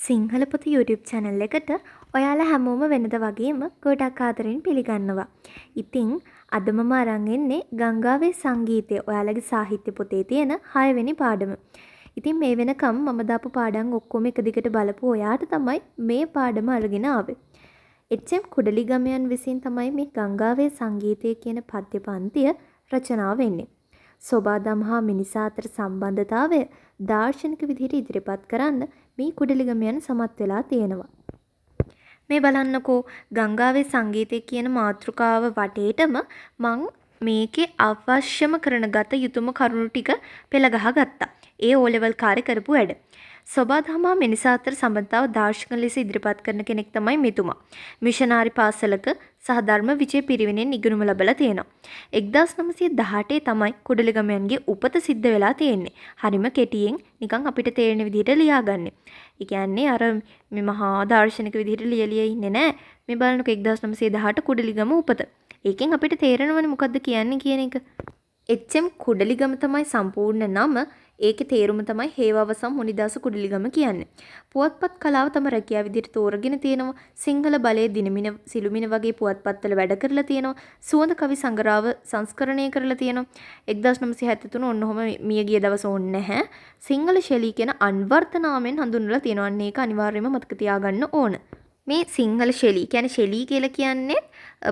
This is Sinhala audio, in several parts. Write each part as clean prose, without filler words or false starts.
සිංහල පොත YouTube channel එකට ඔයාලා හැමෝම වෙනද වගේම ගොඩක් ආදරෙන් පිළිගන්නවා. ඉතින් අද මම අරන් එන්නේ ගංගාවේ සංගීතය ඔයාලගේ සාහිත්‍ය පොතේ තියෙන 6 වෙනි පාඩම. ඉතින් මේ වෙනකම් මම දාපු පාඩම් ඔක්කොම එක දිගට බලපු ඔයාට තමයි මේ පාඩම අරගෙන ආවේ. එච්.එම්. කුඩලිගමයන් විසින් තමයි මේ ගංගාවේ සංගීතය කියන පද්‍ය පන්තිය රචනා වෙන්නේ. සොබාදම් හා මිනිසා අතර සම්බන්ධතාවය දාර්ශනික විදිහට ඉදිරිපත් කරන්න මේ කුඩලිගමයන් සමත් වෙලා තියෙනවා. මේ බලන්නකෝ ගංගාවේ සංගීතය කියන මාතෘකාව වටේටම මං මේකේ අවශ්‍යම කරන ගත යුතුම කරුණු ටික පෙළ ගහගත්තා. ඒ O level කාර්ය කරපු වැඩ. සොබාදම් හා මිනිසා අතර සම්බන්ධතාව දාර්ශනික ලෙස ඉදිරිපත් කරන කෙනෙක් තමයි මෙතුමා. මිෂනාරි පාසලක සහ ධර්ම විජය පිරිවෙනෙන් ඉගෙනුම ලැබලා තියෙනවා. 1918 තමයි කුඩලිගමයන්ගේ උපත සිද්ධ වෙලා තියෙන්නේ. හරිම කෙටියෙන් නිකන් අපිට තේරෙන විදිහට ලියාගන්නේ. ඒ කියන්නේ අර මේ මහා දාර්ශනික විදිහට ලියලිය ඉන්නේ නැහැ. මේ බලන්නකෝ 1918 කුඩලිගම උපත. ඒකෙන් අපිට තේරෙනවනේ මොකද්ද කියන්නේ කියන එක. එච්.එම්. කුඩලිගම තමයි සම්පූර්ණ නම. ඒකේ තේරුම තමයි හේවවසම් මුනිදාස කුඩලිගම කියන්නේ. පුවත්පත් කලාව තම රැකියාව විදිහට තෝරගෙන තියෙනවා. සිංහල බලයේ දිනමින සිළුමින වගේ පුවත්පත්වල වැඩ කරලා තියෙනවා. සුවඳ කවි සංග්‍රහව සංස්කරණය කරලා තියෙනවා. 1973 ඔන්න ඔහම මිය ගිය දවස ඕනේ නැහැ. සිංහල ශෛලී කියන අන්වර්ථ නාමයෙන් හඳුන්වලා තියෙනවා. අන්න ඒක අනිවාර්යයෙන්ම මතක තියාගන්න ඕන. මේ සිංහල ශෛලී කියන්නේ ශෛලී කියලා කියන්නේ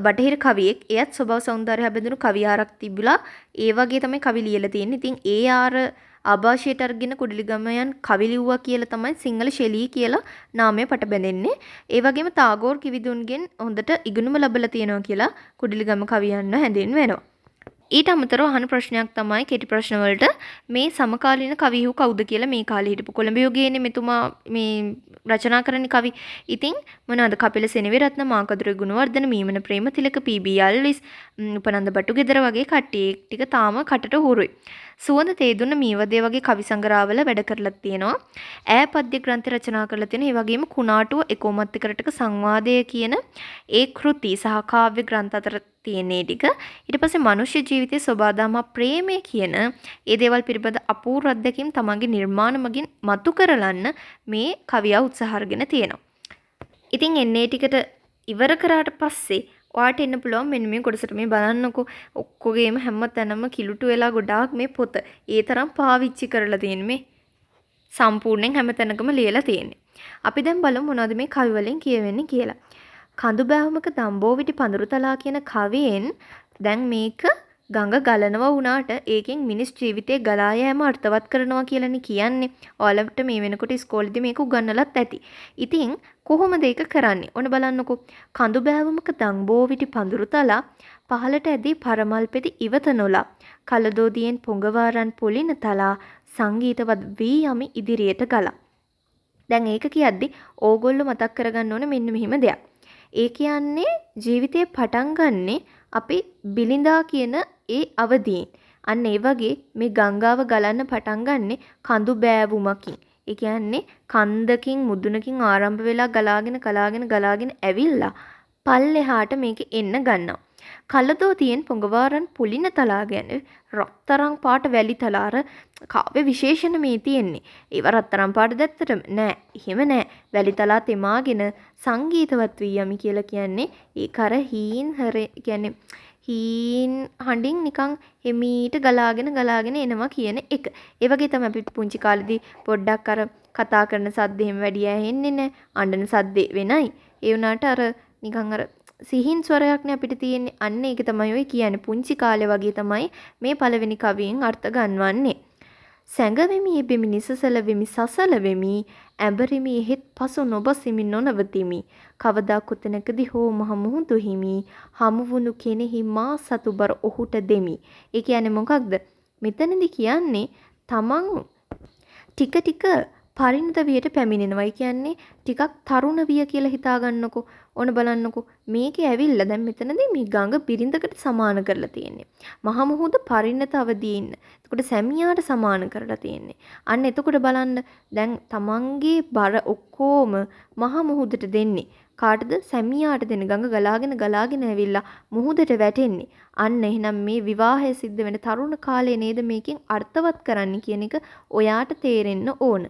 බටහිර කවියෙක්. එයත් ස්වභාව සෞන්දර්ය හැබෙදුණු කවියාරක් තිබුලා ඒ වගේ තමයි කවි ලියලා තියෙන්නේ. ඉතින් ඒ ආර ආభాෂයට අරගෙන කුඩලිගමයන් කවි ලිව්වා කියලා තමයි සිංහල ශෛලී කියලා නාමය පට බැඳෙන්නේ. ඒ වගේම තාගෝර් කිවිදුන්ගෙන් හොඳට ඉගෙනුම ලැබලා තියෙනවා කියලා කුඩලිගම කවියන්ව හැඳින්වෙනවා. ඊට අමතරව අහන ප්‍රශ්නයක් තමයි කෙටි ප්‍රශ්න වලට මේ සමකාලීන කවිහු කවුද කියලා මේ කාලේ හිටපු කොළඹ යුගයේනේ මෙතුමා මේ රචනා කරන කවි. ඉතින් මොනවාද? කපිල සෙනවිරත්න, මාකදුර ගුණවර්ධන, මීමන ප්‍රේමතිලක, පී.බී. අල්විස්, උපනන්ද බටුගෙදර වගේ කට්ටිය ටික තාම කටට හුරුයි. සුවඳ තේදුන්න මීවදේ වගේ කවි සංග්‍රහවල වැඩ කරලා තියෙනවා. ඈ පද්‍ය ග්‍රන්ථ රචනා කරලා තියෙන. ඒ වගේම කුණාටුව එකෝමත්ති කරටක සංවාදය කියන ඒ කෘති සහ කාව්‍ය ග්‍රන්ථ අතර තියෙන ටික. ඊට පස්සේ මනුෂ්‍ය ජීවිතයේ සෝබාදාම ප්‍රේමය කියන ඒ දේවල් පිළිබඳ අපූර්ව අත්දැකීම් තමන්ගේ නිර්මාණ මගින් මතු කරලන්න මේ කවියා උත්සාහ අරගෙන තියෙනවා. ඉතින් එන්නේ ටිකට ඉවර කරාට පස්සේ ඔයාට එන්න පුළුවන් මෙන්න මේ කොටසට මේ බලන්නකෝ ඔක්කොගේම හැම තැනම කිලුටු වෙලා ගොඩාක් මේ පොත ඒ තරම් පාවිච්චි කරලා තියෙන මේ සම්පූර්ණයෙන් හැම තැනකම ලියලා තියෙන්නේ. අපි දැන් බලමු මොනවද මේ කවි වලින් කියවෙන්නේ කියලා. කඳු බෑවුමක දම්බෝවිටි පඳුරුතලා කියන කවියෙන් දැන් මේක ගඟ ගලනවා වුණාට ඒකෙන් මිනිස් ජීවිතේ ගලා යෑම අර්ථවත් කරනවා කියලානේ කියන්නේ. ඔයාලට මේ වෙනකොට ඉස්කෝලේදී මේක උගන්වලත් ඇති. ඉතින් කොහොමද ඒක කරන්නේ? ඔන්න බලන්නකෝ. කඳු බෑවුමක දම්බෝවිටි පඳුරුතලා පහලට ඇදී පරමල් පෙති ඉවත නොලා කලදෝදියෙන් පොඟවාරන් පොලින තලා සංගීතවත් වී යමි ඉදිරියට ගලා. දැන් ඒක කියද්දි ඕගොල්ලෝ මතක් කරගන්න ඕන මෙන්න මෙහිම දෙයක්. ඒ කියන්නේ ජීවිතේ පටන් ගන්නෙ අපි බිලිඳා කියන ඒ අවදීන්. අන්න ඒ වගේ මේ ගංගාව ගලන්න පටන් ගන්නෙ කඳු බෑවුමකින්. ඒ කියන්නේ කන්දකින් මුදුනකින් ආරම්භ වෙලා ගලාගෙන ඇවිල්ලා පල්ලෙහාට මේක එන්න ගන්නවා. කලදෝතියෙන් පොඟවාරන් පුලින තලා ගැන රත්තරන් පාට වැලි තලාර කාව්‍ය විශේෂණ මේ තියෙන්නේ. ඒව රත්තරන් පාට දැත්තටම නෑ. එහෙම නෑ. වැලි තලා තෙමාගෙන සංගීතවත් වී යමි කියලා කියන්නේ ඒක අර කියන්නේ හීන් හඬින් නිකන් එමීට ගලාගෙන එනවා කියන එක. ඒ වගේ තමයි අපි පුංචි කාලේදී පොඩ්ඩක් අර කතා කරන සද්ද එහෙම වැඩි ඇහෙන්නේ නෑ. අඬන සද්දේ වෙනයි. ඒ වුණාට අර නිකන් අර සිහින් ස්වරයක්නේ අපිට තියෙන්නේ. අන්න ඒක තමයි ඔය කියන්නේ. පුංචි කාලේ වගේ තමයි මේ පළවෙනි කවියෙන් අර්ථ ගන්නවන්නේ. සැඟවෙමි එබෙමි නිසසල වෙමි සසල වෙමි ඇඹරිමි එහෙත් පසු නොබසිමි නොනවතිමි කවදා කොතැනකදී හෝ මහ මුහුදු හිමි හමු වුණු කෙනෙහි මා සතුබර ඔහුට දෙමි. ඒ කියන්නේ මොකක්ද? මෙතනදී කියන්නේ තමන් ටික පරිණත වියට පැමිණෙනවා. ඒ කියන්නේ ටිකක් තරුණ විය කියලා හිතා ගන්නකො. ඕන බලන්නකො. මේකේ ඇවිල්ලා දැන් මෙතනදී මේ ගඟ බිරිඳකට සමාන කරලා තියෙන්නේ. මහ මුහුද පරිණත අවදී ඉන්න. එතකොට සැමියාට සමාන කරලා තියෙන්නේ. අන්න එතකොට බලන්න දැන් තමන්ගේ බර ඔක්කොම මහ මුහුදට දෙන්නේ. කාටද? සැමියාට දෙන. ගඟ ගලාගෙන ඇවිල්ලා මුහුදට වැටෙන්නේ. අන්න එහෙනම් මේ විවාහය සිද්ධ වෙන තරුණ කාලේ නේද මේකෙන් අර්ථවත් කරන්න කියන එක ඔයාට තේරෙන්න ඕන.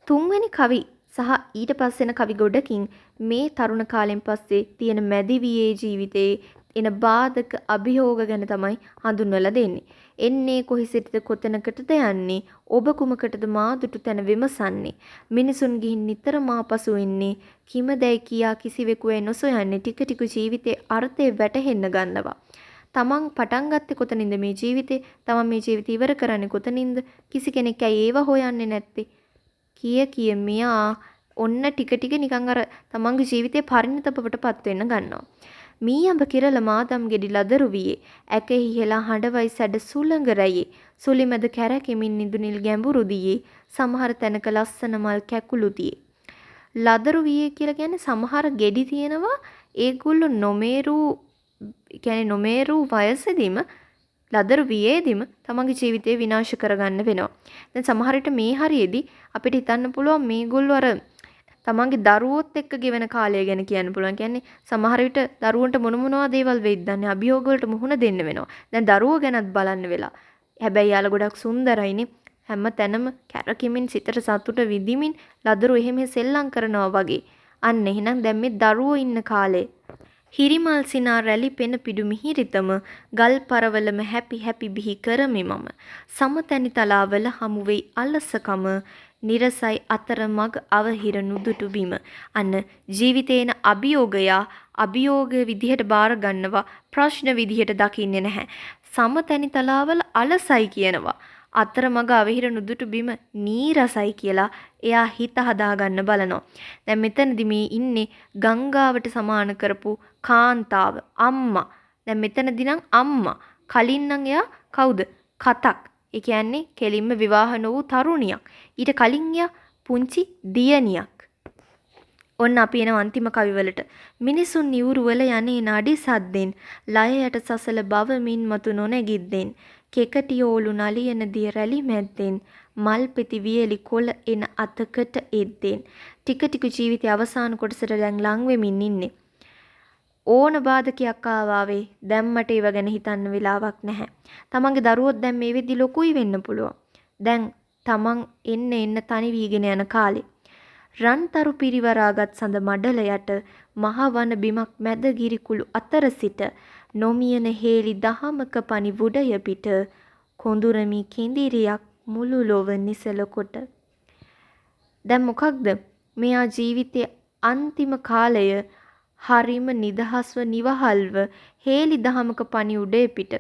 තුන්වෙනි කවි සහ ඊට පස්සෙන කවි ගොඩකින් මේ තරුණ කාලෙන් පස්සේ තියෙන මැදිවියේ ජීවිතේ එන බාධක අභියෝග ගැන තමයි හඳුන්වලා දෙන්නේ. එන්නේ කොහි සිටද කොතැනකටද යන්නේ? ඔබ කුමකටද මාදුටු තැන විමසන්නේ? මිනිසුන් ගිහින් නිතරම ආපසු එන්නේ කිමදැයි කියා කිසිවෙකු නොසොයන්නේ ටික ටික ජීවිතේ අර්ථය වැටහෙන්න ගන්නවා. තමන් පටන් ගත්තේ කොතනින්ද මේ ජීවිතේ? තමන් මේ ජීවිතය ඉවර කරන්නේ කොතනින්ද? කිසි කෙනෙක් ඇයි ඒව හොයන්නේ නැත්තේ? කිය මෙයා ඔන්න ටික ටික නිකන් අර තමන්ගේ ජීවිතේ පරිණත බවටපත් වෙන්න ගන්නවා. මීයඹ කිරල මාදම් ගෙඩි ලදරු වියේ ඇකෙහි හෙලා හඬවයි සැඩ සුළඟ රැයේ සුලිමැද කැරකෙමින් නිදුනිල් ගැඹුරු දියේ සමහර තැනක ලස්සන මල් කැකුළු දියේ. ලදරු වියේ කියලා කියන්නේ සමහර ගෙඩි තියෙනවා ඒගොල්ලෝ නොමේරු වයසෙදිම ලදරු වියේදිම තමන්ගේ ජීවිතේ විනාශ කරගන්න වෙනවා. දැන් සමහර විට මේ හරියේදී අපිට හිතන්න පුළුවන් මේගොල්ලෝ අර තමන්ගේ දරුවොත් එක්ක ගෙවන කාලය ගැන කියන්න පුළුවන්. කියන්නේ සමහර විට දරුවන්ට මොනවා දේවල් වෙයිද දන්නේ අභියෝග වලට මුහුණ දෙන්න වෙනවා. දැන් දරුවෝ ගැනත් බලන්න වෙලා. හැබැයි යාළ ගොඩක් සුන්දරයිනේ. හැම තැනම කැරකෙමින් සිතට සතුට විඳිමින් ලදරු එහෙම සෙල්ලම් කරනවා වගේ. අන්න එහෙනම් දැන් මේ දරුවෝ ඉන්න කාලේ හිරිමල් සිනා රැලි පෙන පිඩු මිහිරිතම ගල් පරවලම හැපි හැපි බිහි කරමි මම සමතැනි තලාවල හමු වෙයි අලසකම නිරසයි අතර මග අවහිර නුදුටු බිම අන්න ජීවිතේන අභියෝග විදිහට බාර ගන්නවා ප්‍රශ්න විදිහට දකින්නේ නැහැ සමතැනි තලාවල අලසයි කියනවා අතරමඟ අවහිර නුදුටු බිම නීරසයි කියලා එයා හිත හදාගන්න බලනවා. දැන් මෙතනදි මේ ඉන්නේ ගංගාවට සමාන කරපු කාන්තාව අම්මා. දැන් මෙතනදි නම් අම්මා. කලින් නම් එයා කවුද? කතක්. ඒ කියන්නේ කෙලින්ම විවාහ නොවූ තරුණියක්. ඊට කලින් එයා පුංචි දියණියක්. ඔන්න අපි එන අන්තිම කවිවලට. මිනිසුන් නිවුරු වල යන්නේ නඩි සද්දෙන් ලයයට සසල බවමින් මතු නොනැගිද්දෙන් කෙකටියෝලු නලියන දිය රැලි මැද්දෙන් මල් පෙති වියලි කොළ එන අතකට එද්දෙන් ටික ටික ජීවිතයේ අවසාන කොටසට දැන් ලං වෙමින් ඉන්නේ. ඕන බාධකයක් ආවාවේ දැන් මට ඒව ගැන හිතන්න වෙලාවක් නැහැ. තමන්ගේ දරුවොත් දැන් මේ වෙද්දි ලොකුයි වෙන්න පුළුවන්. දැන් තමන් එන්න තනි වීගෙන යන කාලේ. රන්තරු පිරිවරාගත් සඳ මඩල යට මහ වන බිමක් මැද ගිරිකුළු අතර සිට නොමියන හේලි දහමක පනි වුඩය පිට කොඳුරමි කිඳිරියක් මුළු ලොව නිසල කොට. දැන් මොකක්ද මෙයා ජීවිතයේ අන්තිම කාලය හරිම නිදහස්ව නිවහල්ව හේලි දහමක පනි උඩේ පිට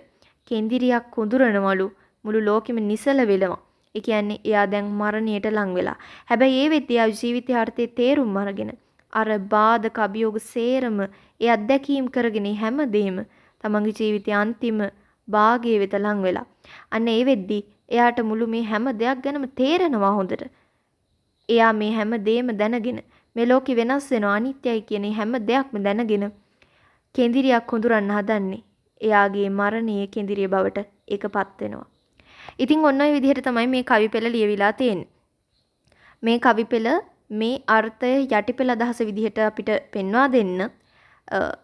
කෙඳිරියක් කොඳුරනවලු මුළු ලෝකෙම නිසල වෙලවා. ඒ කියන්නේ එයා දැන් මරණයට ලං වෙලා. හැබැයි ඒ වෙද්දී එයා ජීවිතයේ අර්ථයේ තේරුම් අරගෙන අර බාධක අභියෝග සේරම ඒ අත්දැකීම් කරගෙන හැමදේම තමන්ගේ ජීවිතයේ අන්තිම භාගයේ වෙත ලං වෙලා. අන්න ඒ වෙද්දී එයාට මුළු මේ හැම දෙයක් ගැනම තේරෙනවා හොඳට. එයා මේ හැම දෙයක්ම දැනගෙන මේ ලෝකෙ වෙනස් වෙනවා අනිත්‍යයි කියන හැම දෙයක්ම දැනගෙන කෙඳිරියක් කොඳුරන්න හදන්නේ. එයාගේ මරණයේ කෙඳිරිය බවට ඒකපත් වෙනවා. ඉතින් ඔන්න ඔය විදිහට තමයි මේ කවි පෙළ ලියවිලා තියෙන්නේ. මේ කවි පෙළ මේ අර්ථය යටිපෙළ අදහස විදිහට අපිට පෙන්වා දෙන්න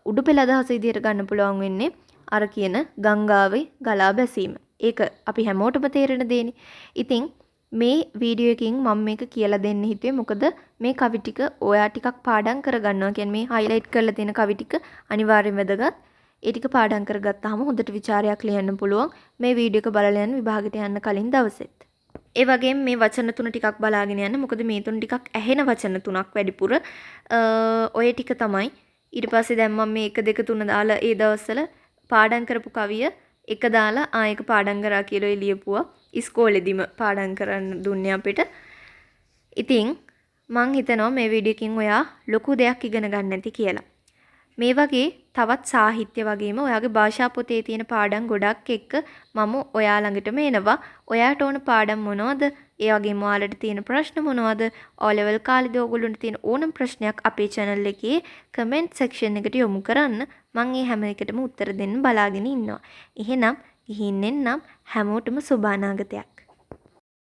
උඩුපෙළ අදහස විදිහට ගන්න පුළුවන් වෙන්නේ අර කියන ගංගාවේ ගලා බැසීම. ඒක අපි හැමෝටම තේරෙන දෙන්නේ. ඉතින් මේ වීඩියෝ එකකින් මම මේක කියලා දෙන්න හිතුවේ මොකද මේ කවි ටික ඔයා ටිකක් පාඩම් කරගන්නවා. කියන්නේ මේ highlight කරලා තියෙන කවි ටික අනිවාර්යෙන් වැදගත්. ඒ ටික පාඩම් කරගත්තාම හොඳට විචාරයක් ලියන්න පුළුවන් මේ වීඩියෝ එක බලලා යන විභාගෙට යන්න කලින් දවසෙත්. ඒ වගේම මේ වචන තුන ටිකක් බලාගෙන යන්න. මොකද මේ තුන ටිකක් ඇහෙන වචන තුනක් වැඩිපුර. ඔය ටික තමයි. ඊට පස්සේ දැන් මම මේ 1 2 3 දාලා ඒ දවස්වල පාඩම් කරපු කවිය එක දාලා ආයෙක පාඩම් කරා කියලා ලියපුවා. ඉස්කෝලේදීම පාඩම් කරන්න දුන්නේ අපිට. ඉතින් මං හිතනවා මේ වීඩියෝ එකකින් ඔයා ලොකු දෙයක් ඉගෙන ගන්න ඇති කියලා. මේ වගේ තවත් සාහිත්‍ය වගේම ඔයාගේ භාෂා පොතේ තියෙන පාඩම් ගොඩක් එක්ක මම ඔයා ළඟටම එනවා. ඔයාට ඕන පාඩම් මොනවද? ඒ වගේම ඔයාලට තියෙන ප්‍රශ්න මොනවද? O level කාලේදී ඔයගොල්ලන්ට තියෙන ඕනම ප්‍රශ්නයක් අපේ channel එකේ comment section එකට යොමු කරන්න. මම මේ හැම එකටම උත්තර දෙන්න බලාගෙන ඉන්නවා. එහෙනම් ගිහින් එන්නම් හැමෝටම සුබ අනාගතයක්.